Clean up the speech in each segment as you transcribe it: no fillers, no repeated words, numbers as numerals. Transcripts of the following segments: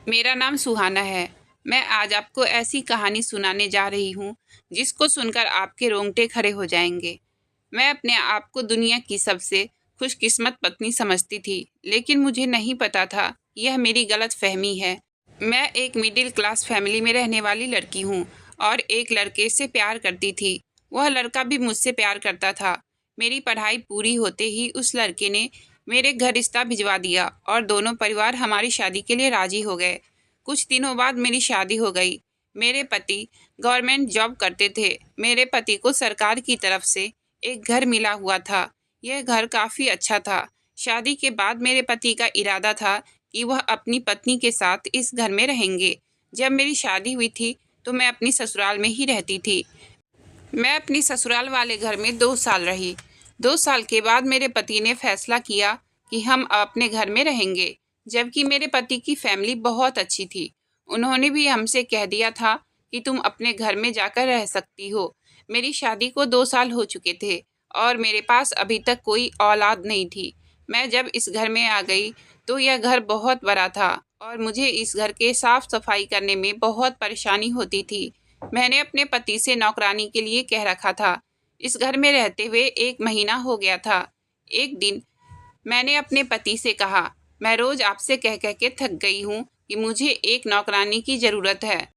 मेरा नाम सुहाना है। मैं आज आपको ऐसी कहानी सुनाने जा रही हूँ, जिसको सुनकर आपके रोंगटे खड़े हो जाएंगे। मैं अपने आप को दुनिया की सबसे खुशकिस्मत पत्नी समझती थी, लेकिन मुझे नहीं पता था यह मेरी गलत फहमी है। मैं एक मिडिल क्लास फैमिली में रहने वाली लड़की हूँ और एक लड़के से प्यार करती थी। वह लड़का भी मुझसे प्यार करता था। मेरी पढ़ाई पूरी होते ही उस लड़के ने मेरे घर रिश्ता भिजवा दिया और दोनों परिवार हमारी शादी के लिए राजी हो गए। कुछ दिनों बाद मेरी शादी हो गई। मेरे पति गवर्नमेंट जॉब करते थे। मेरे पति को सरकार की तरफ से एक घर मिला हुआ था। यह घर काफ़ी अच्छा था। शादी के बाद मेरे पति का इरादा था कि वह अपनी पत्नी के साथ इस घर में रहेंगे। जब मेरी शादी हुई थी तो मैं अपनी ससुराल में ही रहती थी। मैं अपनी ससुराल वाले घर में 2 साल रही। 2 साल के बाद मेरे पति ने फैसला किया कि हम अपने घर में रहेंगे, जबकि मेरे पति की फैमिली बहुत अच्छी थी। उन्होंने भी हमसे कह दिया था कि तुम अपने घर में जाकर रह सकती हो। मेरी शादी को 2 साल हो चुके थे और मेरे पास अभी तक कोई औलाद नहीं थी। मैं जब इस घर में आ गई तो यह घर बहुत बड़ा था और मुझे इस घर के साफ सफाई करने में बहुत परेशानी होती थी। मैंने अपने पति से नौकरानी के लिए कह रखा था। इस घर में रहते हुए 1 महीना हो गया था। एक दिन मैंने अपने पति से कहा, मैं रोज आपसे कह कह के थक गई हूँ कि मुझे एक नौकरानी की ज़रूरत है।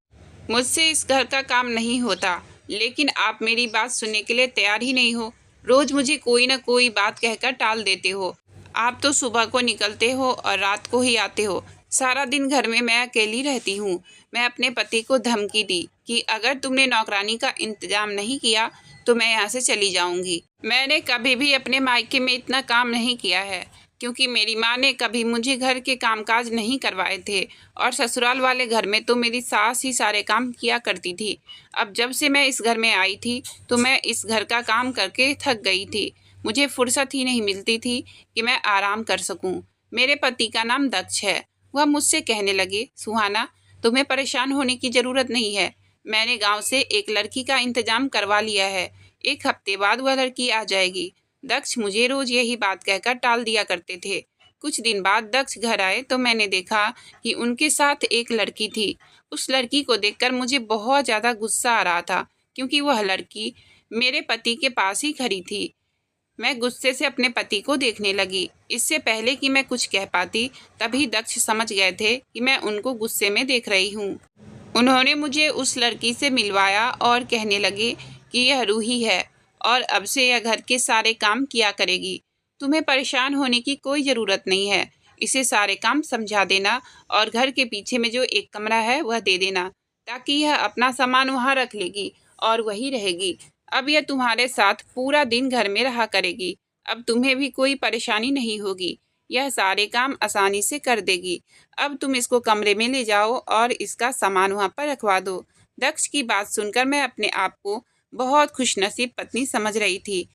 मुझसे इस घर का काम नहीं होता, लेकिन आप मेरी बात सुनने के लिए तैयार ही नहीं हो। रोज मुझे कोई ना कोई बात कहकर टाल देते हो। आप तो सुबह को निकलते हो और रात को ही आते हो। सारा दिन घर में मैं अकेली रहती हूँ। मैं अपने पति को धमकी दी कि अगर तुमने नौकरानी का इंतजाम नहीं किया तो मैं यहाँ से चली जाऊँगी। मैंने कभी भी अपने मायके में इतना काम नहीं किया है, क्योंकि मेरी माँ ने कभी मुझे घर के कामकाज नहीं करवाए थे और ससुराल वाले घर में तो मेरी सास ही सारे काम किया करती थी। अब जब से मैं इस घर में आई थी तो मैं इस घर का काम करके थक गई थी। मुझे फुर्सत ही नहीं मिलती थी कि मैं आराम कर सकूं। मेरे पति का नाम दक्ष है। वह मुझसे कहने लगे, सुहाना, तुम्हें परेशान होने की ज़रूरत नहीं है। मैंने गांव से एक लड़की का इंतजाम करवा लिया है। 1 हफ्ते बाद वह लड़की आ जाएगी। दक्ष मुझे रोज यही बात कहकर टाल दिया करते थे। कुछ दिन बाद दक्ष घर आए तो मैंने देखा कि उनके साथ एक लड़की थी। उस लड़की को देखकर मुझे बहुत ज़्यादा गुस्सा आ रहा था, क्योंकि वह लड़की मेरे पति के पास ही खड़ी थी। मैं गुस्से से अपने पति को देखने लगी। इससे पहले कि मैं कुछ कह पाती, तभी दक्ष समझ गए थे कि मैं उनको गुस्से में देख रही हूँ। उन्होंने मुझे उस लड़की से मिलवाया और कहने लगे कि यह रूही है और अब से यह घर के सारे काम किया करेगी। तुम्हें परेशान होने की कोई ज़रूरत नहीं है। इसे सारे काम समझा देना और घर के पीछे में जो एक कमरा है वह दे देना, ताकि यह अपना सामान वहाँ रख लेगी और वहीं रहेगी। अब यह तुम्हारे साथ पूरा दिन घर में रहा करेगी। अब तुम्हें भी कोई परेशानी नहीं होगी। यह सारे काम आसानी से कर देगी। अब तुम इसको कमरे में ले जाओ और इसका सामान वहाँ पर रखवा दो। दक्ष की बात सुनकर मैं अपने आप को बहुत खुशनसीब पत्नी समझ रही थी।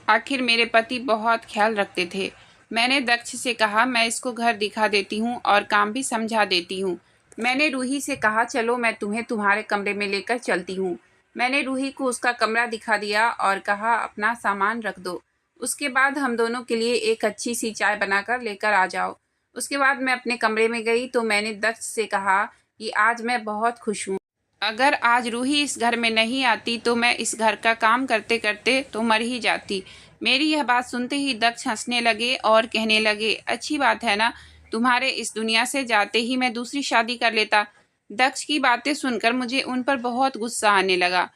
आखिर मेरे पति बहुत ख्याल रखते थे। मैंने दक्ष से कहा, मैं इसको घर दिखा देती हूँ और काम भी समझा देती हूँ। मैंने रूही से कहा, चलो मैं तुम्हें तुम्हारे कमरे में लेकर चलती हूँ। मैंने रूही को उसका कमरा दिखा दिया और कहा, अपना सामान रख दो। उसके बाद हम दोनों के लिए एक अच्छी सी चाय बनाकर लेकर आ जाओ। उसके बाद मैं अपने कमरे में गई तो मैंने दक्ष से कहा कि आज मैं बहुत खुश हूँ। अगर आज रूही इस घर में नहीं आती तो मैं इस घर का काम करते करते तो मर ही जाती। मेरी यह बात सुनते ही दक्ष हंसने लगे और कहने लगे, अच्छी बात है ना, तुम्हारे इस दुनिया से जाते ही मैं दूसरी शादी कर लेता। दक्ष की बातें सुनकर मुझे उन पर बहुत गुस्सा आने लगा।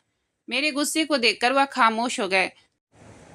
मेरे गुस्से को देखकर वह खामोश हो गए।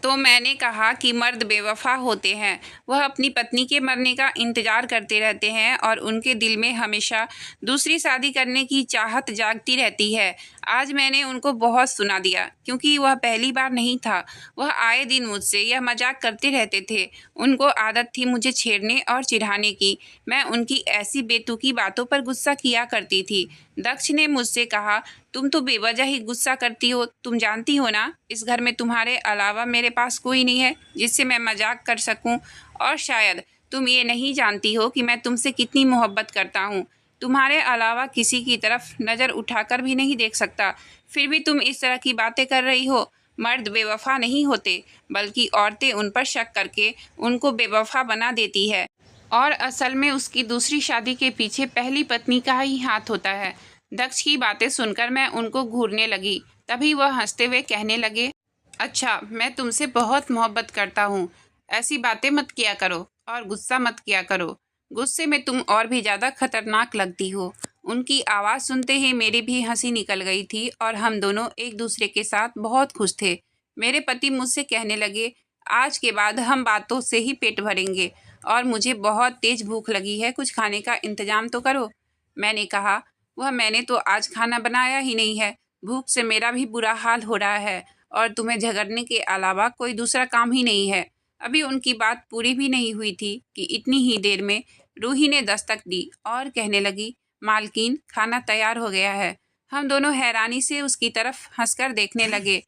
तो मैंने कहा कि मर्द बेवफा होते हैं। वह अपनी पत्नी के मरने का इंतज़ार करते रहते हैं और उनके दिल में हमेशा दूसरी शादी करने की चाहत जागती रहती है। आज मैंने उनको बहुत सुना दिया, क्योंकि वह पहली बार नहीं था। वह आए दिन मुझसे यह मजाक करते रहते थे। उनको आदत थी मुझे छेड़ने और चिढ़ाने की। मैं उनकी ऐसी बेतुकी बातों पर गुस्सा किया करती थी। दक्ष ने मुझसे कहा, तुम तो बेवजह ही गुस्सा करती हो। तुम जानती हो ना, इस घर में तुम्हारे अलावा मेरे पास कोई नहीं है जिससे मैं मजाक कर सकूं। और शायद तुम ये नहीं जानती हो कि मैं तुमसे कितनी मोहब्बत करता हूँ। तुम्हारे अलावा किसी की तरफ नज़र उठाकर भी नहीं देख सकता। फिर भी तुम इस तरह की बातें कर रही हो। मर्द बेवफा नहीं होते, बल्कि औरतें उन पर शक करके उनको बेवफा बना देती है। और असल में उसकी दूसरी शादी के पीछे पहली पत्नी का ही हाथ होता है। दक्ष की बातें सुनकर मैं उनको घूरने लगी। तभी वह हंसते हुए कहने लगे, अच्छा, मैं तुमसे बहुत मोहब्बत करता हूँ। ऐसी बातें मत किया करो और गुस्सा मत किया करो। गुस्से में तुम और भी ज़्यादा खतरनाक लगती हो। उनकी आवाज़ सुनते ही मेरी भी हंसी निकल गई थी और हम दोनों एक दूसरे के साथ बहुत खुश थे। मेरे पति मुझसे कहने लगे, आज के बाद हम बातों से ही पेट भरेंगे और मुझे बहुत तेज़ भूख लगी है, कुछ खाने का इंतज़ाम तो करो। मैंने कहा, वह मैंने तो आज खाना बनाया ही नहीं है। भूख से मेरा भी बुरा हाल हो रहा है और तुम्हें झगड़ने के अलावा कोई दूसरा काम ही नहीं है। अभी उनकी बात पूरी भी नहीं हुई थी कि इतनी ही देर में रूही ने दस्तक दी और कहने लगी, मालकिन, खाना तैयार हो गया है। हम दोनों हैरानी से उसकी तरफ हंसकर देखने लगे।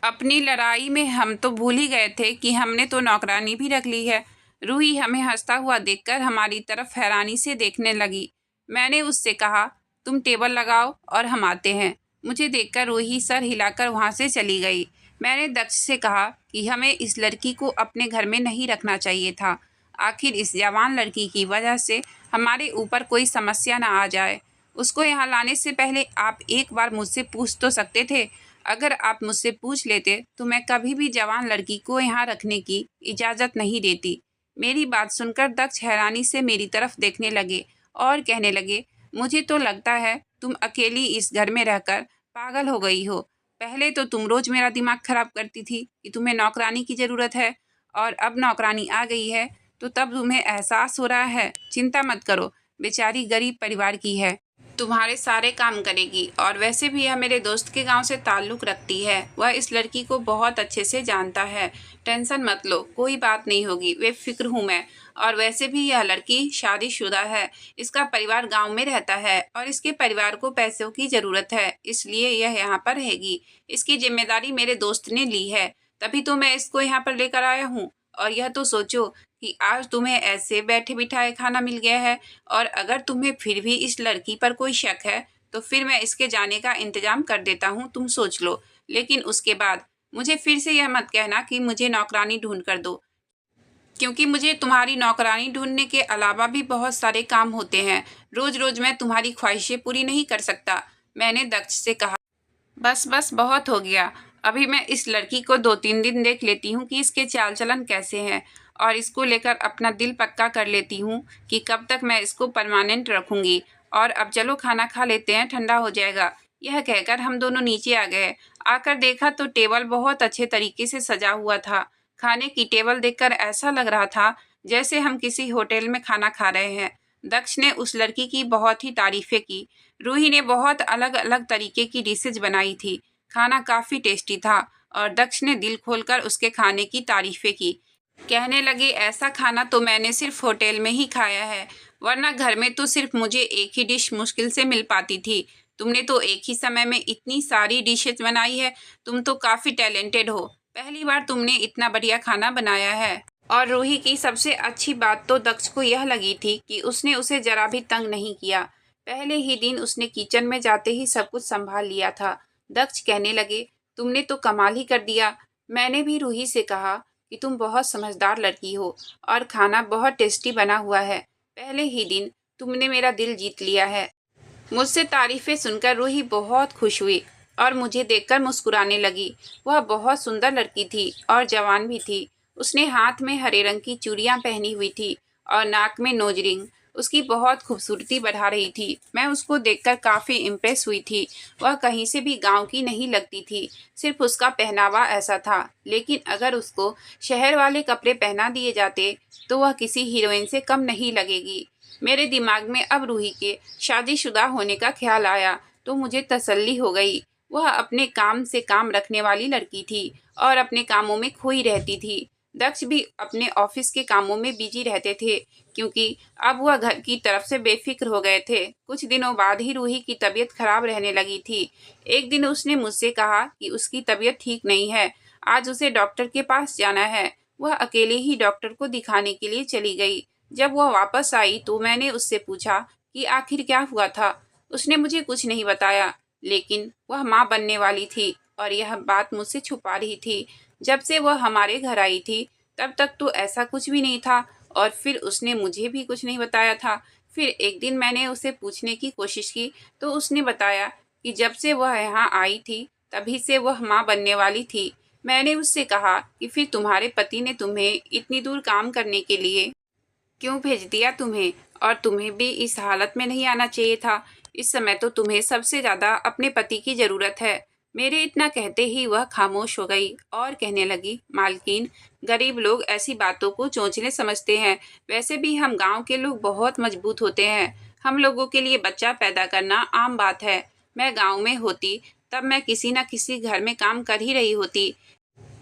अपनी लड़ाई में हम तो भूल ही गए थे कि हमने तो नौकरानी भी रख ली है। रूही हमें हंसता हुआ देखकर हमारी तरफ हैरानी से देखने लगी। मैंने उससे कहा, तुम टेबल लगाओ और हम आते हैं। मुझे देखकर रूही सर हिलाकर वहाँ से चली गई। मैंने दक्ष से कहा कि हमें इस लड़की को अपने घर में नहीं रखना चाहिए था। आखिर इस जवान लड़की की वजह से हमारे ऊपर कोई समस्या ना आ जाए। उसको यहाँ लाने से पहले आप एक बार मुझसे पूछ तो सकते थे। अगर आप मुझसे पूछ लेते तो मैं कभी भी जवान लड़की को यहाँ रखने की इजाज़त नहीं देती। मेरी बात सुनकर दक्ष हैरानी से मेरी तरफ देखने लगे और कहने लगे, मुझे तो लगता है तुम अकेली इस घर में रहकर पागल हो गई हो। पहले तो तुम रोज़ मेरा दिमाग खराब करती थी कि तुम्हें नौकरानी की ज़रूरत है, और अब नौकरानी आ गई है तो तब तुम्हें एहसास हो रहा है। चिंता मत करो, बेचारी गरीब परिवार की है, तुम्हारे सारे काम करेगी। और वैसे भी यह मेरे दोस्त के गांव से ताल्लुक़ रखती है। वह इस लड़की को बहुत अच्छे से जानता है। टेंशन मत लो, कोई बात नहीं होगी, बेफिक्र हूँ मैं। और वैसे भी यह लड़की शादीशुदा है। इसका परिवार गांव में रहता है और इसके परिवार को पैसों की ज़रूरत है, इसलिए यह यहाँ पर रहेगी। इसकी जिम्मेदारी मेरे दोस्त ने ली है, तभी तो मैं इसको यहाँ पर लेकर आया हूँ। और यह तो सोचो कि आज तुम्हें ऐसे बैठे बिठाए खाना मिल गया है, और अगर तुम्हें फिर भी इस लड़की पर कोई शक है तो फिर मैं इसके जाने का इंतज़ाम कर देता हूँ, तुम सोच लो। लेकिन उसके बाद मुझे फिर से यह मत कहना कि मुझे नौकरानी ढूंढ कर दो, क्योंकि मुझे तुम्हारी नौकरानी ढूंढने के अलावा भी बहुत सारे काम होते हैं। रोज़ रोज़ मैं तुम्हारी ख्वाहिशें पूरी नहीं कर सकता। मैंने दक्ष से कहा, बस बस, बहुत हो गया। अभी मैं इस लड़की को 2-3 दिन देख लेती हूँ कि इसके चाल चलन कैसे हैं, और इसको लेकर अपना दिल पक्का कर लेती हूँ कि कब तक मैं इसको परमानेंट रखूँगी। और अब चलो खाना खा लेते हैं, ठंडा हो जाएगा। यह कहकर हम दोनों नीचे आ गए। आकर देखा तो टेबल बहुत अच्छे तरीके से सजा हुआ था। खाने की टेबल देखकर ऐसा लग रहा था जैसे हम किसी होटल में खाना खा रहे हैं। दक्ष ने उस लड़की की बहुत ही तारीफ़ें की। रूही ने बहुत अलग अलग तरीके की डिशेज बनाई थी। खाना काफ़ी टेस्टी था और दक्ष ने दिल खोलकर उसके खाने की तारीफ़ें की। कहने लगे, ऐसा खाना तो मैंने सिर्फ होटल में ही खाया है, वरना घर में तो सिर्फ मुझे एक ही डिश मुश्किल से मिल पाती थी। तुमने तो एक ही समय में इतनी सारी डिशेज बनाई है। तुम तो काफ़ी टैलेंटेड हो। पहली बार तुमने इतना बढ़िया खाना बनाया है। और रूही की सबसे अच्छी बात तो दक्ष को यह लगी थी कि उसने उसे जरा भी तंग नहीं किया। पहले ही दिन उसने किचन में जाते ही सब कुछ संभाल लिया था। दक्ष कहने लगे, तुमने तो कमाल ही कर दिया। मैंने भी रूही से कहा कि तुम बहुत समझदार लड़की हो और खाना बहुत टेस्टी बना हुआ है। पहले ही दिन तुमने मेरा दिल जीत लिया है। मुझसे तारीफ़ें सुनकर रूही बहुत खुश हुई और मुझे देखकर मुस्कुराने लगी। वह बहुत सुंदर लड़की थी और जवान भी थी। उसने हाथ में हरे रंग की चूड़ियाँ पहनी हुई थी और नाक में नोज रिंग उसकी बहुत खूबसूरती बढ़ा रही थी। मैं उसको देखकर काफ़ी इम्प्रेस हुई थी। वह कहीं से भी गांव की नहीं लगती थी, सिर्फ उसका पहनावा ऐसा था। लेकिन अगर उसको शहर वाले कपड़े पहना दिए जाते तो वह किसी हीरोइन से कम नहीं लगेगी। मेरे दिमाग में अब रूही के शादीशुदा होने का ख्याल आया तो मुझे तसल्ली हो गई। वह अपने काम से काम रखने वाली लड़की थी और अपने कामों में खोई रहती थी। दक्ष भी अपने ऑफिस के कामों में बिजी रहते थे, क्योंकि अब वह घर की तरफ से बेफिक्र हो गए थे। कुछ दिनों बाद ही रूही की तबीयत खराब रहने लगी थी। एक दिन उसने मुझसे कहा कि उसकी तबीयत ठीक नहीं है, आज उसे डॉक्टर के पास जाना है। वह अकेले ही डॉक्टर को दिखाने के लिए चली गई। जब वह वापस आई तो मैंने उससे पूछा कि आखिर क्या हुआ था। उसने मुझे कुछ नहीं बताया, लेकिन वह माँ बनने वाली थी और यह बात मुझसे छुपा रही थी। जब से वह हमारे घर आई थी तब तक तो ऐसा कुछ भी नहीं था। और फिर उसने मुझे भी कुछ नहीं बताया था। फिर एक दिन मैंने उसे पूछने की कोशिश की तो उसने बताया कि जब से वह यहाँ आई थी तभी से वह माँ बनने वाली थी। मैंने उससे कहा कि फिर तुम्हारे पति ने तुम्हें इतनी दूर काम करने के लिए क्यों भेज दिया तुम्हें, और तुम्हें भी इस हालत में नहीं आना चाहिए था। इस समय तो तुम्हें सबसे ज़्यादा अपने पति की ज़रूरत है। मेरे इतना कहते ही वह खामोश हो गई और कहने लगी, मालकिन, गरीब लोग ऐसी बातों को चोंचले समझते हैं। वैसे भी हम गांव के लोग बहुत मजबूत होते हैं। हम लोगों के लिए बच्चा पैदा करना आम बात है। मैं गांव में होती तब मैं किसी न किसी घर में काम कर ही रही होती।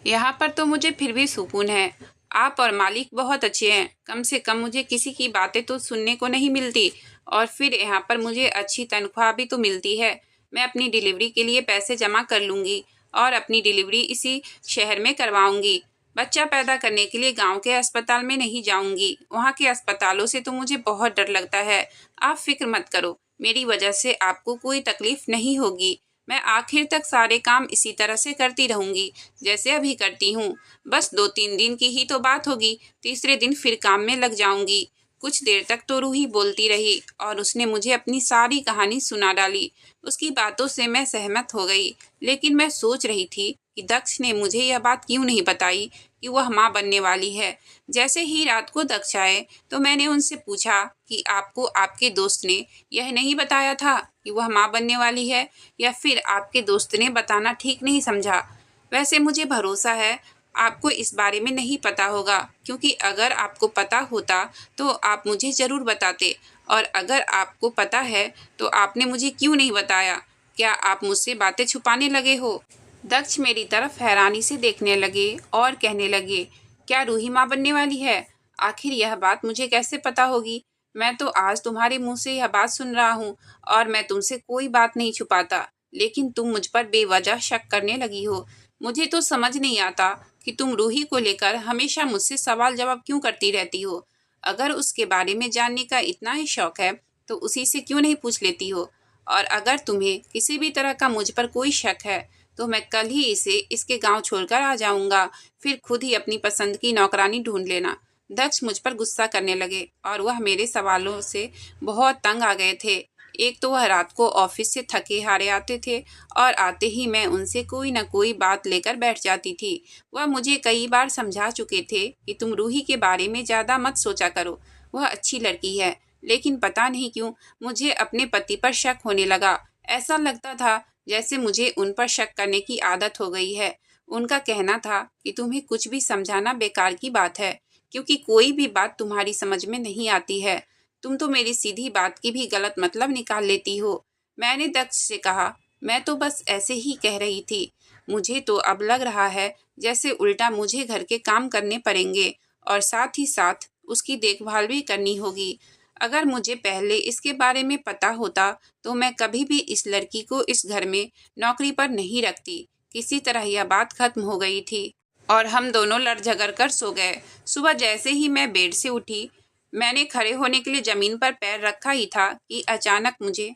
यहाँ पर तो मुझे फिर भी सुकून है। आप और मालिक बहुत अच्छे हैं। कम से कम मुझे किसी की बातें तो सुनने को नहीं मिलती, और फिर यहाँ पर मुझे अच्छी तनख्वाह भी तो मिलती है। मैं अपनी डिलीवरी के लिए पैसे जमा कर लूँगी और अपनी डिलीवरी इसी शहर में करवाऊँगी। बच्चा पैदा करने के लिए गांव के अस्पताल में नहीं जाऊँगी। वहाँ के अस्पतालों से तो मुझे बहुत डर लगता है। आप फिक्र मत करो, मेरी वजह से आपको कोई तकलीफ नहीं होगी। मैं आखिर तक सारे काम इसी तरह से करती रहूँगी जैसे अभी करती हूँ। बस 2-3 दिन की ही तो बात होगी, तीसरे दिन फिर काम में लग जाऊँगी। कुछ देर तक तो रूही बोलती रही और उसने मुझे अपनी सारी कहानी सुना डाली। उसकी बातों से मैं सहमत हो गई, लेकिन मैं सोच रही थी कि दक्ष ने मुझे यह बात क्यों नहीं बताई कि वह माँ बनने वाली है। जैसे ही रात को दक्ष आए तो मैंने उनसे पूछा कि आपको आपके दोस्त ने यह नहीं बताया था कि वह माँ बनने वाली है, या फिर आपके दोस्त ने बताना ठीक नहीं समझा। वैसे मुझे भरोसा है आपको इस बारे में नहीं पता होगा, क्योंकि अगर आपको पता होता तो आप मुझे ज़रूर बताते, और अगर आपको पता है तो आपने मुझे क्यों नहीं बताया? क्या आप मुझसे बातें छुपाने लगे हो? दक्ष मेरी तरफ हैरानी से देखने लगे और कहने लगे, क्या रूही माँ बनने वाली है? आखिर यह बात मुझे कैसे पता होगी? मैं तो आज तुम्हारे मुंह से यह बात सुन रहा हूँ, और मैं तुमसे कोई बात नहीं छुपाता, लेकिन तुम मुझ पर बेवजह शक करने लगी हो। मुझे तो समझ नहीं आता कि तुम रूही को लेकर हमेशा मुझसे सवाल जवाब क्यों करती रहती हो। अगर उसके बारे में जानने का इतना ही शौक है तो उसी से क्यों नहीं पूछ लेती हो? और अगर तुम्हें किसी भी तरह का मुझ पर कोई शक है तो मैं कल ही इसे इसके गांव छोड़कर आ जाऊंगा। फिर खुद ही अपनी पसंद की नौकरानी ढूंढ लेना। दक्ष मुझ पर गुस्सा करने लगे और वह मेरे सवालों से बहुत तंग आ गए थे। एक तो वह रात को ऑफिस से थके हारे आते थे, और आते ही मैं उनसे कोई न कोई बात लेकर बैठ जाती थी। वह मुझे कई बार समझा चुके थे कि तुम रूही के बारे में ज़्यादा मत सोचा करो, वह अच्छी लड़की है। लेकिन पता नहीं क्यों मुझे अपने पति पर शक होने लगा। ऐसा लगता था जैसे मुझे उन पर शक करने की आदत हो गई है। उनका कहना था कि तुम्हें कुछ भी समझाना बेकार की बात है, क्योंकि कोई भी बात तुम्हारी समझ में नहीं आती है। तुम तो मेरी सीधी बात की भी गलत मतलब निकाल लेती हो। मैंने दक्ष से कहा, मैं तो बस ऐसे ही कह रही थी। मुझे तो अब लग रहा है जैसे उल्टा मुझे घर के काम करने पड़ेंगे और साथ ही साथ उसकी देखभाल भी करनी होगी। अगर मुझे पहले इसके बारे में पता होता तो मैं कभी भी इस लड़की को इस घर में नौकरी पर नहीं रखती। किसी तरह यह बात खत्म हो गई थी और हम दोनों लड़ झगड़ कर सो गए। सुबह जैसे ही मैं बेड से उठी, मैंने खड़े होने के लिए जमीन पर पैर रखा ही था कि अचानक मुझे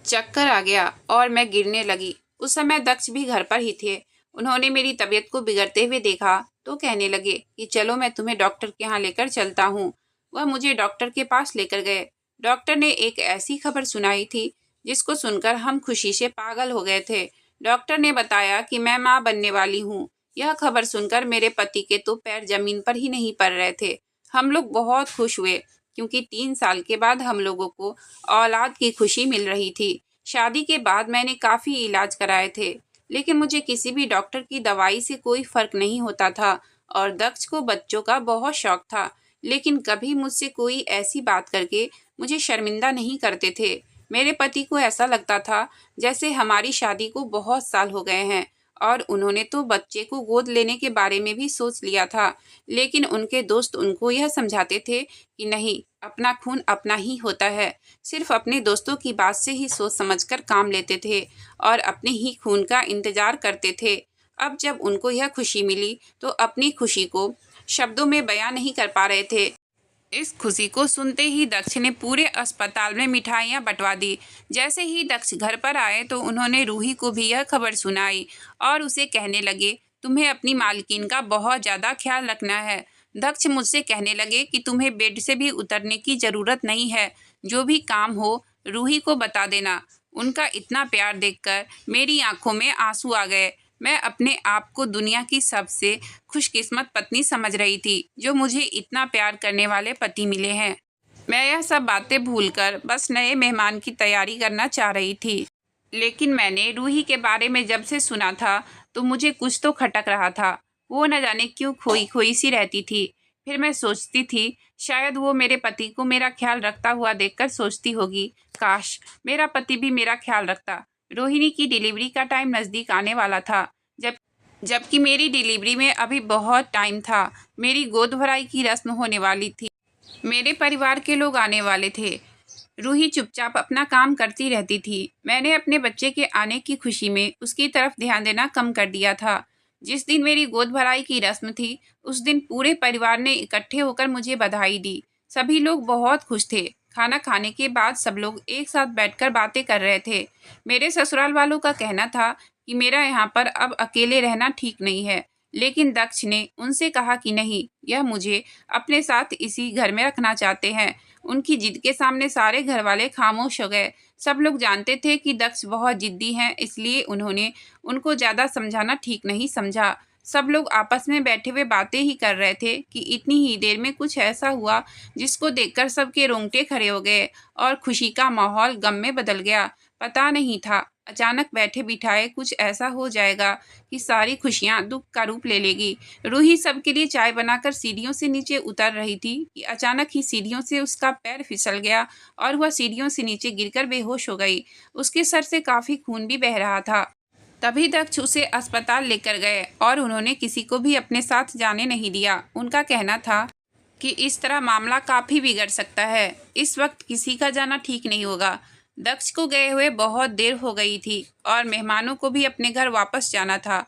चक्कर आ गया और मैं गिरने लगी। उस समय दक्ष भी घर पर ही थे। उन्होंने मेरी तबीयत को बिगड़ते हुए देखा तो कहने लगे कि चलो मैं तुम्हें डॉक्टर के यहाँ लेकर चलता हूँ। वह मुझे डॉक्टर के पास लेकर गए। डॉक्टर ने एक ऐसी खबर सुनाई थी जिसको सुनकर हम खुशी से पागल हो गए थे। डॉक्टर ने बताया कि मैं माँ बनने वाली हूँ। यह खबर सुनकर मेरे पति के तो पैर जमीन पर ही नहीं पड़ रहे थे। हम लोग बहुत खुश हुए, क्योंकि 3 साल के बाद हम लोगों को औलाद की खुशी मिल रही थी। शादी के बाद मैंने काफ़ी इलाज कराए थे, लेकिन मुझे किसी भी डॉक्टर की दवाई से कोई फ़र्क नहीं होता था, और दक्ष को बच्चों का बहुत शौक था, लेकिन कभी मुझसे कोई ऐसी बात करके मुझे शर्मिंदा नहीं करते थे। मेरे पति को ऐसा लगता था जैसे हमारी शादी को बहुत साल हो गए हैं, और उन्होंने तो बच्चे को गोद लेने के बारे में भी सोच लिया था। लेकिन उनके दोस्त उनको यह समझाते थे कि नहीं, अपना खून अपना ही होता है। सिर्फ अपने दोस्तों की बात से ही सोच समझकर काम लेते थे और अपने ही खून का इंतजार करते थे। अब जब उनको यह खुशी मिली तो अपनी खुशी को शब्दों में बयां नहीं कर पा रहे थे। इस खुशी को सुनते ही दक्ष ने पूरे अस्पताल में मिठाइयाँ बंटवा दी। जैसे ही दक्ष घर पर आए तो उन्होंने रूही को भी यह खबर सुनाई और उसे कहने लगे, तुम्हें अपनी मालकिन का बहुत ज़्यादा ख्याल रखना है। दक्ष मुझसे कहने लगे कि तुम्हें बेड से भी उतरने की ज़रूरत नहीं है, जो भी काम हो रूही को बता देना। उनका इतना प्यार देखकर मेरी आंखों में आंसू आ गए। मैं अपने आप को दुनिया की सबसे खुशकिस्मत पत्नी समझ रही थी, जो मुझे इतना प्यार करने वाले पति मिले हैं। मैं यह सब बातें भूलकर बस नए मेहमान की तैयारी करना चाह रही थी। लेकिन मैंने रूही के बारे में जब से सुना था, तो मुझे कुछ तो खटक रहा था। वो न जाने क्यों खोई खोई सी रहती थी। फिर मैं सोचती थी, शायद वो मेरे पति को मेरा ख्याल रखता हुआ देखकर सोचती होगी, काश मेरा पति भी मेरा ख्याल रखता। रोहिणी की डिलीवरी का टाइम नज़दीक आने वाला था, जबकि मेरी डिलीवरी में अभी बहुत टाइम था। मेरी गोद भराई की रस्म होने वाली थी। मेरे परिवार के लोग आने वाले थे। रूही चुपचाप अपना काम करती रहती थी। मैंने अपने बच्चे के आने की खुशी में उसकी तरफ ध्यान देना कम कर दिया था। जिस दिन मेरी गोद भराई की रस्म थी, उस दिन पूरे परिवार ने इकट्ठे होकर मुझे बधाई दी। सभी लोग बहुत खुश थे। खाना खाने के बाद सब लोग एक साथ बैठकर बातें कर रहे थे। मेरे ससुराल वालों का कहना था कि मेरा यहाँ पर अब अकेले रहना ठीक नहीं है, लेकिन दक्ष ने उनसे कहा कि नहीं, यह मुझे अपने साथ इसी घर में रखना चाहते हैं। उनकी जिद के सामने सारे घर वाले खामोश हो गए। सब लोग जानते थे कि दक्ष बहुत जिद्दी हैं, इसलिए उन्होंने उनको ज़्यादा समझाना ठीक नहीं समझा। सब लोग आपस में बैठे हुए बातें ही कर रहे थे कि इतनी ही देर में कुछ ऐसा हुआ जिसको देखकर सबके रोंगटे खड़े हो गए और खुशी का माहौल गम में बदल गया। पता नहीं था, अचानक बैठे बिठाए कुछ ऐसा हो जाएगा कि सारी खुशियां दुख का रूप ले लेगी। रूही सबके लिए चाय बनाकर सीढ़ियों से नीचे उतर रही थी कि अचानक ही सीढ़ियों से उसका पैर फिसल गया और वह सीढ़ियों से नीचे गिरकर बेहोश हो गई। उसके सर से काफ़ी खून भी बह रहा था। तभी दक्ष उसे अस्पताल लेकर गए और उन्होंने किसी को भी अपने साथ जाने नहीं दिया। उनका कहना था कि इस तरह मामला काफ़ी बिगड़ सकता है। इस वक्त किसी का जाना ठीक नहीं होगा। दक्ष को गए हुए बहुत देर हो गई थी और मेहमानों को भी अपने घर वापस जाना था।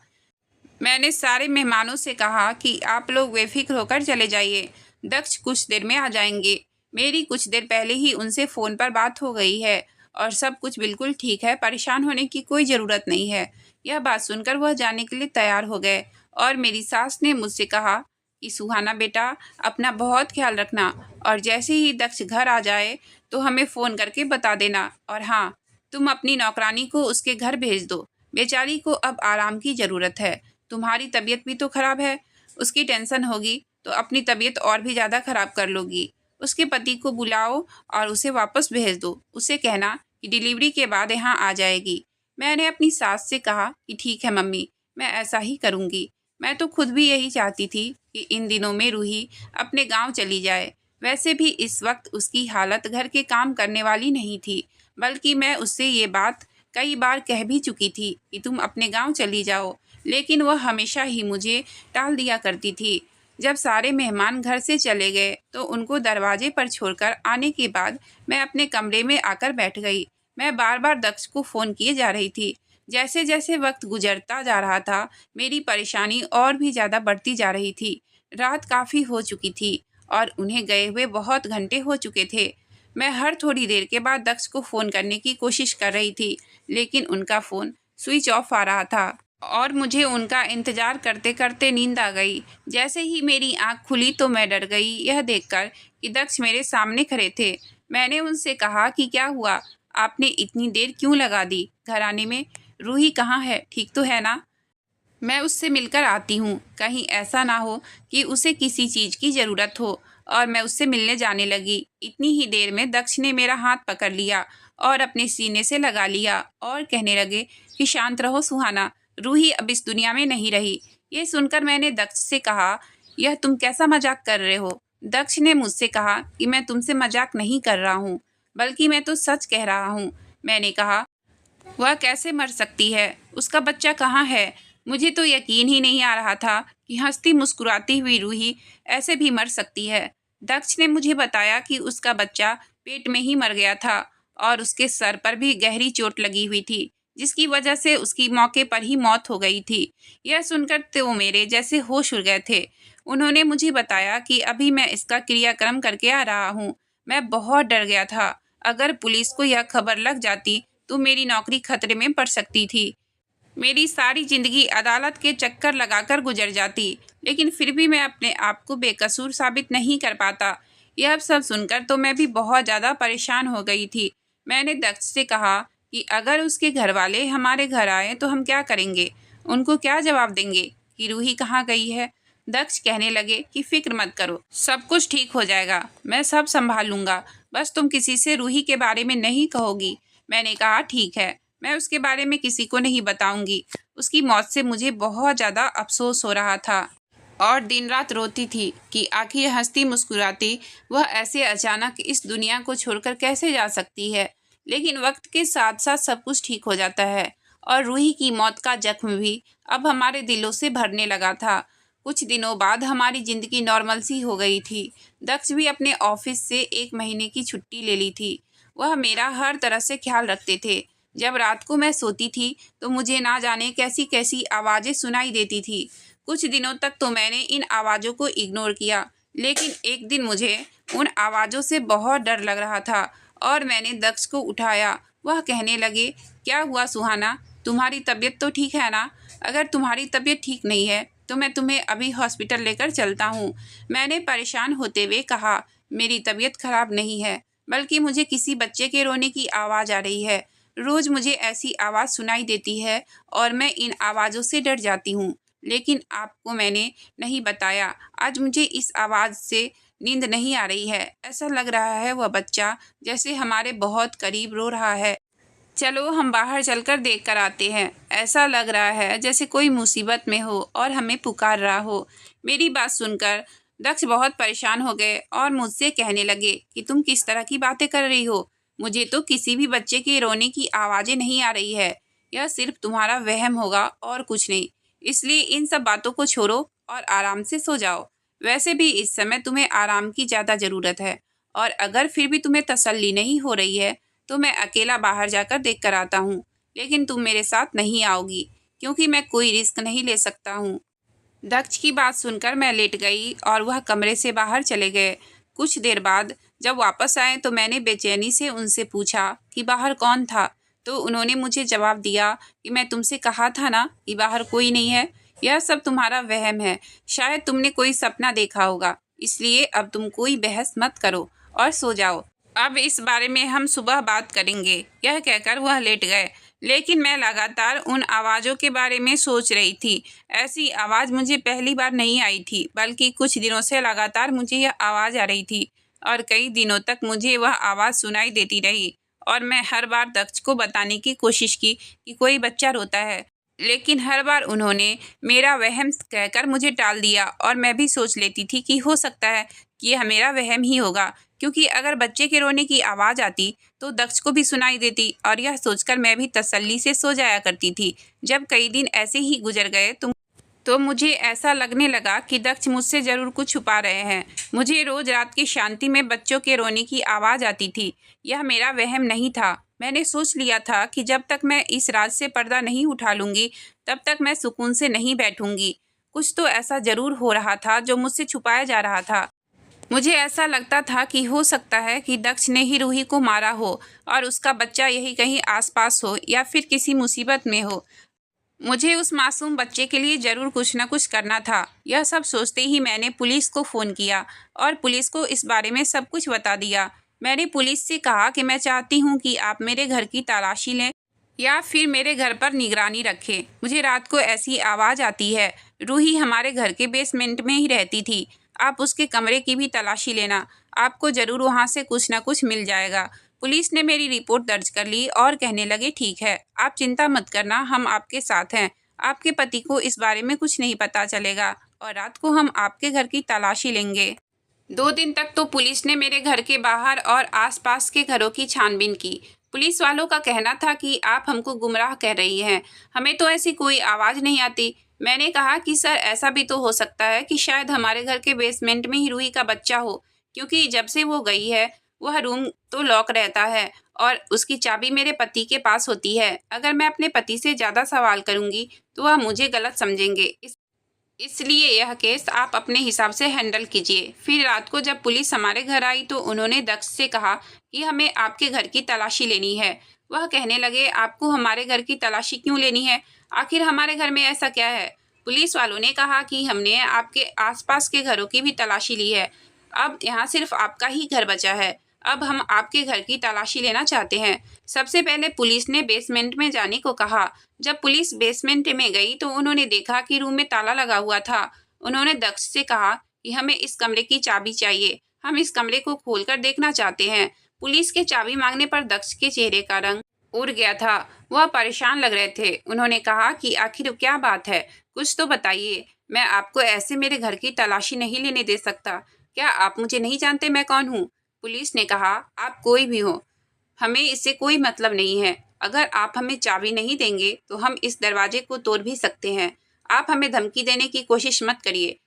मैंने सारे मेहमानों से कहा कि आप लोग बेफिक्र होकर चले जाइए, दक्ष कुछ देर में आ जाएंगे। मेरी कुछ देर पहले ही उनसे फ़ोन पर बात हो गई है और सब कुछ बिल्कुल ठीक है, परेशान होने की कोई ज़रूरत नहीं है। यह बात सुनकर वह जाने के लिए तैयार हो गए और मेरी सास ने मुझसे कहा कि सुहाना बेटा, अपना बहुत ख्याल रखना और जैसे ही दक्ष घर आ जाए तो हमें फ़ोन करके बता देना। और हाँ, तुम अपनी नौकरानी को उसके घर भेज दो। बेचारी को अब आराम की ज़रूरत है। तुम्हारी तबीयत भी तो ख़राब है, उसकी टेंशन होगी तो अपनी तबीयत और भी ज़्यादा ख़राब कर लोगी। उसके पति को बुलाओ और उसे वापस भेज दो। उसे कहना कि डिलीवरी के बाद यहाँ आ जाएगी। मैंने अपनी सास से कहा कि ठीक है मम्मी, मैं ऐसा ही करूँगी। मैं तो खुद भी यही चाहती थी कि इन दिनों में रूही अपने गांव चली जाए। वैसे भी इस वक्त उसकी हालत घर के काम करने वाली नहीं थी, बल्कि मैं उससे ये बात कई बार कह भी चुकी थी कि तुम अपने गांव चली जाओ, लेकिन वह हमेशा ही मुझे टाल दिया करती थी। जब सारे मेहमान घर से चले गए तो उनको दरवाजे पर छोड़कर आने के बाद मैं अपने कमरे में आकर बैठ गई। मैं बार बार दक्ष को फ़ोन किए जा रही थी। जैसे जैसे वक्त गुजरता जा रहा था, मेरी परेशानी और भी ज़्यादा बढ़ती जा रही थी। रात काफ़ी हो चुकी थी और उन्हें गए हुए बहुत घंटे हो चुके थे। मैं हर थोड़ी देर के बाद दक्ष को फ़ोन करने की कोशिश कर रही थी, लेकिन उनका फ़ोन स्विच ऑफ आ रहा था और मुझे उनका इंतज़ार करते करते नींद आ गई। जैसे ही मेरी आँख खुली तो मैं डर गई यह देखकर कि दक्ष मेरे सामने खड़े थे। मैंने उनसे कहा कि क्या हुआ, आपने इतनी देर क्यों लगा दी घर आने में? रूही कहाँ है, ठीक तो है ना? मैं उससे मिलकर आती हूँ। कहीं ऐसा ना हो कि उसे किसी चीज़ की ज़रूरत हो। और मैं उससे मिलने जाने लगी। इतनी ही देर में दक्ष ने मेरा हाथ पकड़ लिया और अपने सीने से लगा लिया और कहने लगे कि शांत रहो सुहाना, रूही अब इस दुनिया में नहीं रही। ये सुनकर मैंने दक्ष से कहा, यह तुम कैसा मजाक कर रहे हो? दक्ष ने मुझसे कहा कि मैं तुमसे मजाक नहीं कर रहा हूँ, बल्कि मैं तो सच कह रहा हूँ। मैंने कहा, वह कैसे मर सकती है? उसका बच्चा कहाँ है? मुझे तो यकीन ही नहीं आ रहा था कि हंसती मुस्कुराती हुई रूही ऐसे भी मर सकती है। दक्ष ने मुझे बताया कि उसका बच्चा पेट में ही मर गया था और उसके सर पर भी गहरी चोट लगी हुई थी, जिसकी वजह से उसकी मौके पर ही मौत हो गई थी। यह सुनकर तो मेरे जैसे होश उड़ गए थे। उन्होंने मुझे बताया कि अभी मैं इसका क्रियाक्रम करके आ रहा हूँ। मैं बहुत डर गया था। अगर पुलिस को यह खबर लग जाती तो मेरी नौकरी खतरे में पड़ सकती थी। मेरी सारी ज़िंदगी अदालत के चक्कर लगाकर गुजर जाती, लेकिन फिर भी मैं अपने आप को बेकसूर साबित नहीं कर पाता। यह सब सुनकर तो मैं भी बहुत ज़्यादा परेशान हो गई थी। मैंने दक्ष से कहा कि अगर उसके घर वाले हमारे घर आए तो हम क्या करेंगे, उनको क्या जवाब देंगे कि रूही कहाँ गई है। दक्ष कहने लगे कि फिक्र मत करो, सब कुछ ठीक हो जाएगा, मैं सब संभाल लूँगा, बस तुम किसी से रूही के बारे में नहीं कहोगी। मैंने कहा ठीक है, मैं उसके बारे में किसी को नहीं बताऊंगी। उसकी मौत से मुझे बहुत ज़्यादा अफसोस हो रहा था और दिन रात रोती थी कि आखिर हंसती मुस्कुराती वह ऐसे अचानक इस दुनिया को छोड़कर कैसे जा सकती है। लेकिन वक्त के साथ साथ सब कुछ ठीक हो जाता है और रूही की मौत का जख्म भी अब हमारे दिलों से भरने लगा था। कुछ दिनों बाद हमारी ज़िंदगी नॉर्मल सी हो गई थी। दक्ष भी अपने ऑफिस से 1 महीने की छुट्टी ले ली थी। वह मेरा हर तरह से ख्याल रखते थे। जब रात को मैं सोती थी तो मुझे ना जाने कैसी कैसी आवाज़ें सुनाई देती थी। कुछ दिनों तक तो मैंने इन आवाज़ों को इग्नोर किया, लेकिन एक दिन मुझे उन आवाज़ों से बहुत डर लग रहा था और मैंने दक्ष को उठाया। वह कहने लगे, क्या हुआ सुहाना, तुम्हारी तबीयत तो ठीक है ना? अगर तुम्हारी तबीयत ठीक नहीं है तो मैं तुम्हें अभी हॉस्पिटल लेकर चलता हूँ। मैंने परेशान होते हुए कहा, मेरी तबीयत खराब नहीं है, बल्कि मुझे किसी बच्चे के रोने की आवाज़ आ रही है। रोज़ मुझे ऐसी आवाज़ सुनाई देती है और मैं इन आवाज़ों से डर जाती हूँ, लेकिन आपको मैंने नहीं बताया। आज मुझे इस आवाज़ से नींद नहीं आ रही है। ऐसा लग रहा है वह बच्चा जैसे हमारे बहुत करीब रो रहा है। चलो हम बाहर चलकर देख कर आते हैं। ऐसा लग रहा है जैसे कोई मुसीबत में हो और हमें पुकार रहा हो। मेरी बात सुनकर दक्ष बहुत परेशान हो गए और मुझसे कहने लगे कि तुम किस तरह की बातें कर रही हो? मुझे तो किसी भी बच्चे के रोने की आवाज़ें नहीं आ रही है। यह सिर्फ तुम्हारा वहम होगा और कुछ नहीं। इसलिए इन सब बातों को छोड़ो और आराम से सो जाओ। वैसे भी इस समय तुम्हें आराम की ज़्यादा ज़रूरत है और अगर फिर भी तुम्हें तसल्ली नहीं हो रही है तो मैं अकेला बाहर जाकर देख कर आता हूँ, लेकिन तुम मेरे साथ नहीं आओगी क्योंकि मैं कोई रिस्क नहीं ले सकता हूँ। दक्ष की बात सुनकर मैं लेट गई और वह कमरे से बाहर चले गए। कुछ देर बाद जब वापस आए तो मैंने बेचैनी से उनसे पूछा कि बाहर कौन था, तो उन्होंने मुझे जवाब दिया कि मैं तुमसे कहा था ना कि बाहर कोई नहीं है, यह सब तुम्हारा वहम है, शायद तुमने कोई सपना देखा होगा, इसलिए अब तुम कोई बहस मत करो और सो जाओ। अब इस बारे में हम सुबह बात करेंगे। यह कहकर वह लेट गए, लेकिन मैं लगातार उन आवाज़ों के बारे में सोच रही थी। ऐसी आवाज़ मुझे पहली बार नहीं आई थी, बल्कि कुछ दिनों से लगातार मुझे यह आवाज़ आ रही थी और कई दिनों तक मुझे वह आवाज़ सुनाई देती रही और मैं हर बार दक्ष को बताने की कोशिश की कि कोई बच्चा रोता है, लेकिन हर बार उन्होंने मेरा वहम कहकर मुझे टाल दिया और मैं भी सोच लेती थी कि हो सकता है कि यह मेरा वहम ही होगा, क्योंकि अगर बच्चे के रोने की आवाज़ आती तो दक्ष को भी सुनाई देती और यह सोचकर मैं भी तसल्ली से सो जाया करती थी। जब कई दिन ऐसे ही गुजर गए तो मुझे ऐसा लगने लगा कि दक्ष मुझसे ज़रूर कुछ छुपा रहे हैं। मुझे रोज़ रात की शांति में बच्चों के रोने की आवाज़ आती थी। यह मेरा वहम नहीं था। मैंने सोच लिया था कि जब तक मैं इस राज से पर्दा नहीं उठा लूँगी तब तक मैं सुकून से नहीं बैठूँगी। कुछ तो ऐसा ज़रूर हो रहा था जो मुझसे छुपाया जा रहा था। मुझे ऐसा लगता था कि हो सकता है कि दक्ष ने ही रूही को मारा हो और उसका बच्चा यही कहीं आसपास हो या फिर किसी मुसीबत में हो। मुझे उस मासूम बच्चे के लिए ज़रूर कुछ न कुछ करना था। यह सब सोचते ही मैंने पुलिस को फ़ोन किया और पुलिस को इस बारे में सब कुछ बता दिया। मैंने पुलिस से कहा कि मैं चाहती हूँ कि आप मेरे घर की तलाशी लें या फिर मेरे घर पर निगरानी रखें। मुझे रात को ऐसी आवाज़ आती है। रूही हमारे घर के बेसमेंट में ही रहती थी। आप उसके कमरे की भी तलाशी लेना, आपको ज़रूर वहाँ से कुछ ना कुछ मिल जाएगा। पुलिस ने मेरी रिपोर्ट दर्ज कर ली और कहने लगे, ठीक है, आप चिंता मत करना, हम आपके साथ हैं। आपके पति को इस बारे में कुछ नहीं पता चलेगा और रात को हम आपके घर की तलाशी लेंगे। 2 दिन तक तो पुलिस ने मेरे घर के बाहर और आसपास के घरों की छानबीन की। पुलिस वालों का कहना था कि आप हमको गुमराह कह रही हैं, हमें तो ऐसी कोई आवाज़ नहीं आती। मैंने कहा कि सर, ऐसा भी तो हो सकता है कि शायद हमारे घर के बेसमेंट में ही रूही का बच्चा हो, क्योंकि जब से वो गई है वह रूम तो लॉक रहता है और उसकी चाबी मेरे पति के पास होती है। अगर मैं अपने पति से ज़्यादा सवाल करूँगी तो वह मुझे गलत समझेंगे। इसलिए यह केस आप अपने हिसाब से हैंडल कीजिए। फिर रात को जब पुलिस हमारे घर आई तो उन्होंने दक्ष से कहा कि हमें आपके घर की तलाशी लेनी है। वह कहने लगे, आपको हमारे घर की तलाशी क्यों लेनी है? आखिर हमारे घर में ऐसा क्या है? पुलिस वालों ने कहा कि हमने आपके आसपास के घरों की भी तलाशी ली है। अब यहाँ सिर्फ आपका ही घर बचा है। अब हम आपके घर की तलाशी लेना चाहते हैं। सबसे पहले पुलिस ने बेसमेंट में जाने को कहा। जब पुलिस बेसमेंट में गई तो उन्होंने देखा कि रूम में ताला लगा हुआ था। उन्होंने दक्ष से कहा कि हमें इस कमरे की चाबी चाहिए, हम इस कमरे को खोलकर देखना चाहते हैं। पुलिस के चाबी मांगने पर दक्ष के चेहरे का रंग उड़ गया था। वह परेशान लग रहे थे। उन्होंने कहा कि आखिर क्या बात है, कुछ तो बताइए। मैं आपको ऐसे मेरे घर की तलाशी नहीं लेने दे सकता। क्या आप मुझे नहीं जानते मैं कौन हूँ? पुलिस ने कहा, आप कोई भी हो, हमें इससे कोई मतलब नहीं है। अगर आप हमें चाबी नहीं देंगे तो हम इस दरवाजे को तोड़ भी सकते हैं। आप हमें धमकी देने की कोशिश मत करिए।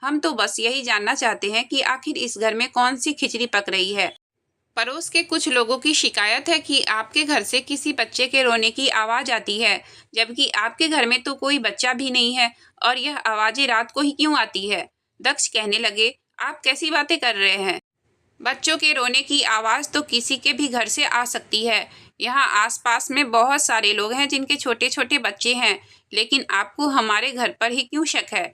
हम तो बस यही जानना चाहते हैं कि आखिर इस घर में कौन सी खिचड़ी पक रही है। पड़ोस के कुछ लोगों की शिकायत है कि आपके घर से किसी बच्चे के रोने की आवाज़ आती है, जबकि आपके घर में तो कोई बच्चा भी नहीं है और यह आवाज़ें रात को ही क्यों आती है? दक्ष कहने लगे, आप कैसी बातें कर रहे हैं? बच्चों के रोने की आवाज़ तो किसी के भी घर से आ सकती है। यहाँ आसपास में बहुत सारे लोग हैं जिनके छोटे छोटे बच्चे हैं, लेकिन आपको हमारे घर पर ही क्यों शक है?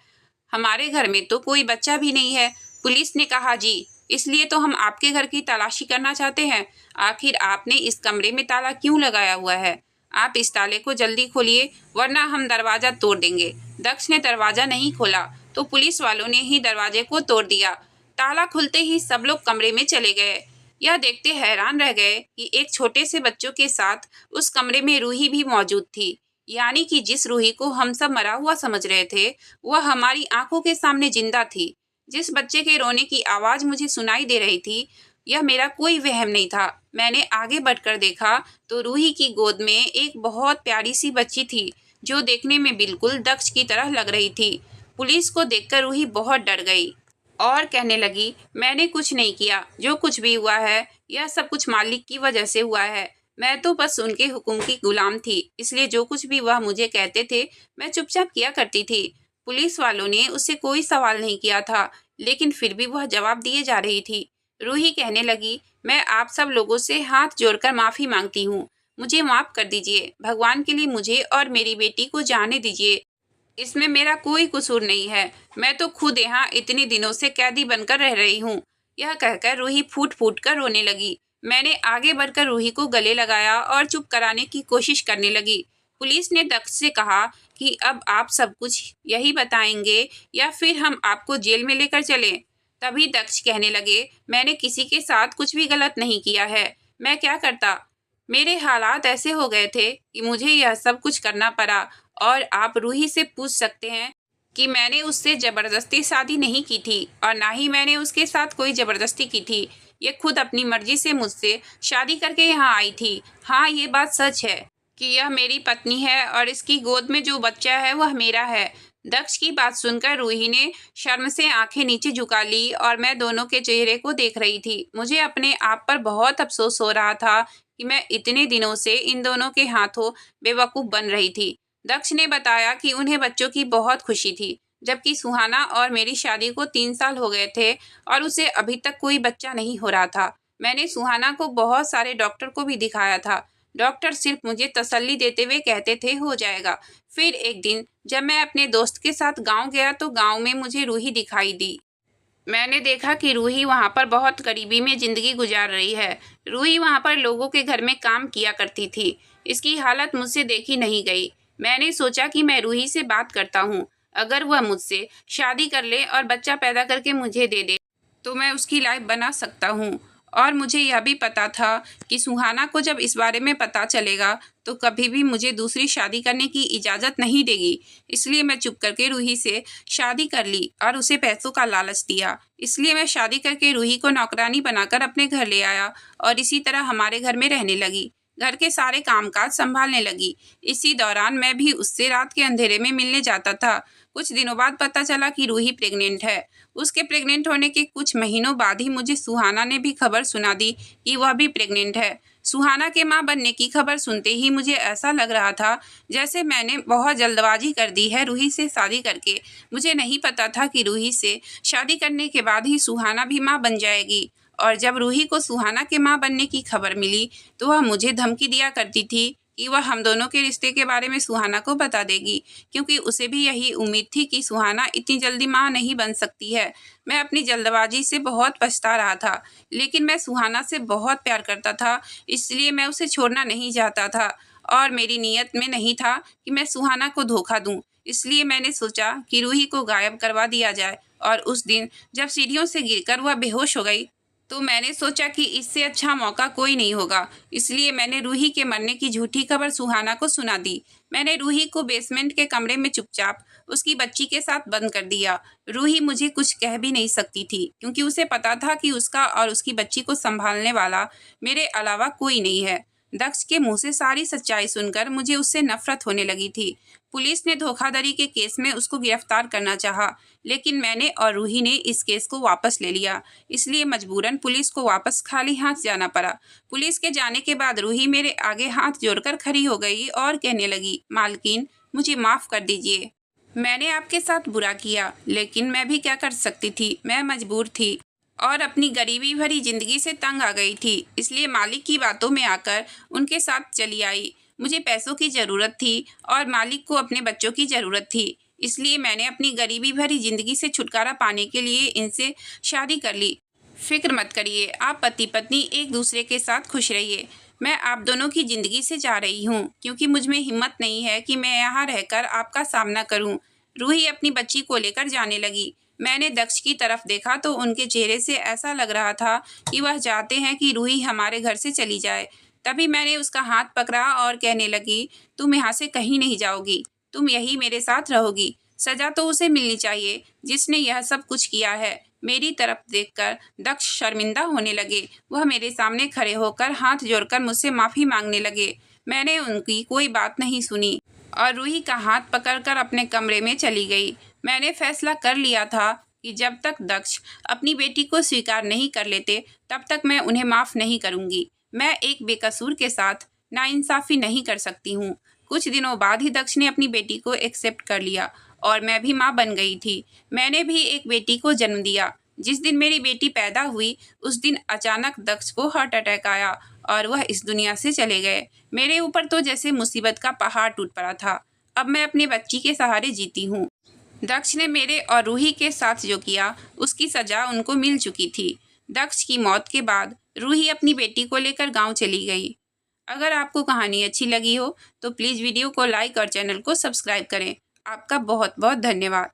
हमारे घर में तो कोई बच्चा भी नहीं है। पुलिस ने कहा, जी, इसलिए तो हम आपके घर की तलाशी करना चाहते हैं। आखिर आपने इस कमरे में ताला क्यों लगाया हुआ है? आप इस ताले को जल्दी खोलिए, वरना हम दरवाज़ा तोड़ देंगे। दक्ष ने दरवाज़ा नहीं खोला तो पुलिस वालों ने ही दरवाजे को तोड़ दिया। ताला खुलते ही सब लोग कमरे में चले गए। यह देखते हैरान रह गए कि एक छोटे से बच्चों के साथ उस कमरे में रूही भी मौजूद थी। यानी कि जिस रूही को हम सब मरा हुआ समझ रहे थे, वह हमारी आंखों के सामने जिंदा थी। जिस बच्चे के रोने की आवाज़ मुझे सुनाई दे रही थी, यह मेरा कोई वहम नहीं था। मैंने आगे बढ़कर देखा तो रूही की गोद में एक बहुत प्यारी सी बच्ची थी, जो देखने में बिल्कुल दक्ष की तरह लग रही थी। पुलिस को देखकर रूही बहुत डर गई और कहने लगी, मैंने कुछ नहीं किया। जो कुछ भी हुआ है, यह सब कुछ मालिक की वजह से हुआ है। मैं तो बस उनके हुक्म की गुलाम थी, इसलिए जो कुछ भी वह मुझे कहते थे, मैं चुपचाप किया करती थी। पुलिस वालों ने उससे कोई सवाल नहीं किया था, लेकिन फिर भी वह जवाब दिए जा रही थी। रूही कहने लगी, मैं आप सब लोगों से हाथ जोड़कर माफ़ी मांगती हूँ। मुझे माफ़ कर दीजिए। भगवान के लिए मुझे और मेरी बेटी को जाने दीजिए। इसमें मेरा कोई कसूर नहीं है। मैं तो खुद यहाँ इतने दिनों से कैदी बनकर रह रही हूँ। यह कहकर रूही फूट फूट कर रोने लगी। मैंने आगे बढ़कर रूही को गले लगाया और चुप कराने की कोशिश करने लगी। पुलिस ने दक्ष से कहा कि अब आप सब कुछ यही बताएंगे या फिर हम आपको जेल में लेकर चलें। तभी दक्ष कहने लगे, मैंने किसी के साथ कुछ भी गलत नहीं किया है। मैं क्या करता? मेरे हालात ऐसे हो गए थे कि मुझे यह सब कुछ करना पड़ा। और आप रूही से पूछ सकते हैं कि मैंने उससे ज़बरदस्ती शादी नहीं की थी और ना ही मैंने उसके साथ कोई ज़बरदस्ती की थी। ये खुद अपनी मर्जी से मुझसे शादी करके यहाँ आई थी। हाँ, ये बात सच है कि यह मेरी पत्नी है और इसकी गोद में जो बच्चा है वह मेरा है। दक्ष की बात सुनकर रूही ने शर्म से आंखें नीचे झुका ली और मैं दोनों के चेहरे को देख रही थी। मुझे अपने आप पर बहुत अफसोस हो रहा था कि मैं इतने दिनों से इन दोनों के हाथों बेवकूफ़ बन रही थी। दक्ष ने बताया कि उन्हें बच्चों की बहुत खुशी थी, जबकि सुहाना और मेरी शादी को 3 साल हो गए थे और उसे अभी तक कोई बच्चा नहीं हो रहा था। मैंने सुहाना को बहुत सारे डॉक्टर को भी दिखाया था। डॉक्टर सिर्फ मुझे तसल्ली देते हुए कहते थे, हो जाएगा। फिर एक दिन जब मैं अपने दोस्त के साथ गांव गया तो गांव में मुझे रूही दिखाई दी। मैंने देखा कि रूही वहाँ पर बहुत गरीबी में ज़िंदगी गुजार रही है। रूही वहाँ पर लोगों के घर में काम किया करती थी। इसकी हालत मुझसे देखी नहीं गई। मैंने सोचा कि मैं रूही से बात करता हूँ। अगर वह मुझसे शादी कर ले और बच्चा पैदा करके मुझे दे दे तो मैं उसकी लाइफ बना सकता हूँ। और मुझे यह भी पता था कि सुहाना को जब इस बारे में पता चलेगा तो कभी भी मुझे दूसरी शादी करने की इजाज़त नहीं देगी। इसलिए मैं चुप करके रूही से शादी कर ली और उसे पैसों का लालच दिया। इसलिए मैं शादी करके रूही को नौकरानी बनाकर अपने घर ले आया और इसी तरह हमारे घर में रहने लगी। घर के सारे कामकाज संभालने लगी। इसी दौरान मैं भी उससे रात के अंधेरे में मिलने जाता था। कुछ दिनों बाद पता चला कि रूही प्रेग्नेंट है। उसके प्रेग्नेंट होने के कुछ महीनों बाद ही मुझे सुहाना ने भी खबर सुना दी कि वह भी प्रेग्नेंट है। सुहाना के मां बनने की खबर सुनते ही मुझे ऐसा लग रहा था जैसे मैंने बहुत जल्दबाजी कर दी है रूही से शादी करके। मुझे नहीं पता था कि रूही से शादी करने के बाद ही सुहाना भी मां बन जाएगी और जब रूही को सुहाना के माँ बनने की खबर मिली तो वह मुझे धमकी दिया करती थी कि वह हम दोनों के रिश्ते के बारे में सुहाना को बता देगी, क्योंकि उसे भी यही उम्मीद थी कि सुहाना इतनी जल्दी माँ नहीं बन सकती है। मैं अपनी जल्दबाजी से बहुत पछता रहा था, लेकिन मैं सुहाना से बहुत प्यार करता था, इसलिए मैं उसे छोड़ना नहीं चाहता था और मेरी नीयत में नहीं था कि मैं सुहाना को धोखा दूं। इसलिए मैंने सोचा कि रूही को गायब करवा दिया जाए और उस दिन जब सीढ़ियों से गिरकर वह बेहोश हो गई तो मैंने सोचा कि इससे अच्छा मौका कोई नहीं होगा। इसलिए मैंने रूही के मरने की झूठी खबर सुहाना को सुना दी। मैंने रूही को बेसमेंट के कमरे में चुपचाप उसकी बच्ची के साथ बंद कर दिया। रूही मुझे कुछ कह भी नहीं सकती थी, क्योंकि उसे पता था कि उसका और उसकी बच्ची को संभालने वाला मेरे अलावा कोई नहीं है। दक्ष के मुंह से सारी सच्चाई सुनकर मुझे उससे नफरत होने लगी थी। पुलिस ने धोखाधड़ी के केस में उसको गिरफ्तार करना चाहा, लेकिन मैंने और रूही ने इस केस को वापस ले लिया। इसलिए मजबूरन पुलिस को वापस खाली हाथ जाना पड़ा। पुलिस के जाने के बाद रूही मेरे आगे हाथ जोड़कर खड़ी हो गई और कहने लगी, मालकिन, मुझे माफ़ कर दीजिए। मैंने आपके साथ बुरा किया, लेकिन मैं भी क्या कर सकती थी। मैं मजबूर थी और अपनी गरीबी भरी जिंदगी से तंग आ गई थी, इसलिए मालिक की बातों में आकर उनके साथ चली आई। मुझे पैसों की ज़रूरत थी और मालिक को अपने बच्चों की ज़रूरत थी, इसलिए मैंने अपनी गरीबी भरी ज़िंदगी से छुटकारा पाने के लिए इनसे शादी कर ली। फिक्र मत करिए, आप पति पत्नी एक दूसरे के साथ खुश रहिए। मैं आप दोनों की ज़िंदगी से जा रही हूँ, क्योंकि मुझ में हिम्मत नहीं है कि मैं यहाँ रहकर आपका सामना करूँ। रूही अपनी बच्ची को लेकर जाने लगी। मैंने दक्ष की तरफ देखा तो उनके चेहरे से ऐसा लग रहा था कि वह चाहते हैं कि रूही हमारे घर से चली जाए। तभी मैंने उसका हाथ पकड़ा और कहने लगी, तुम यहाँ से कहीं नहीं जाओगी, तुम यही मेरे साथ रहोगी। सजा तो उसे मिलनी चाहिए जिसने यह सब कुछ किया है। मेरी तरफ देखकर दक्ष शर्मिंदा होने लगे। वह मेरे सामने खड़े होकर हाथ जोड़कर मुझसे माफ़ी मांगने लगे। मैंने उनकी कोई बात नहीं सुनी और रूही का हाथ पकड़कर अपने कमरे में चली गई। मैंने फैसला कर लिया था कि जब तक दक्ष अपनी बेटी को स्वीकार नहीं कर लेते तब तक मैं उन्हें माफ़ नहीं करूँगी। मैं एक बेकसूर के साथ नाइंसाफ़ी नहीं कर सकती हूँ। कुछ दिनों बाद ही दक्ष ने अपनी बेटी को एक्सेप्ट कर लिया और मैं भी माँ बन गई थी। मैंने भी एक बेटी को जन्म दिया। जिस दिन मेरी बेटी पैदा हुई उस दिन अचानक दक्ष को हार्ट अटैक आया और वह इस दुनिया से चले गए। मेरे ऊपर तो जैसे मुसीबत का पहाड़ टूट पड़ा था। अब मैं अपनी बच्ची के सहारे जीती हूँ। दक्ष ने मेरे और रूही के साथ जो किया उसकी सज़ा उनको मिल चुकी थी। दक्ष की मौत के बाद रूही अपनी बेटी को लेकर गांव चली गई। अगर आपको कहानी अच्छी लगी हो तो प्लीज़ वीडियो को लाइक और चैनल को सब्सक्राइब करें। आपका बहुत बहुत धन्यवाद।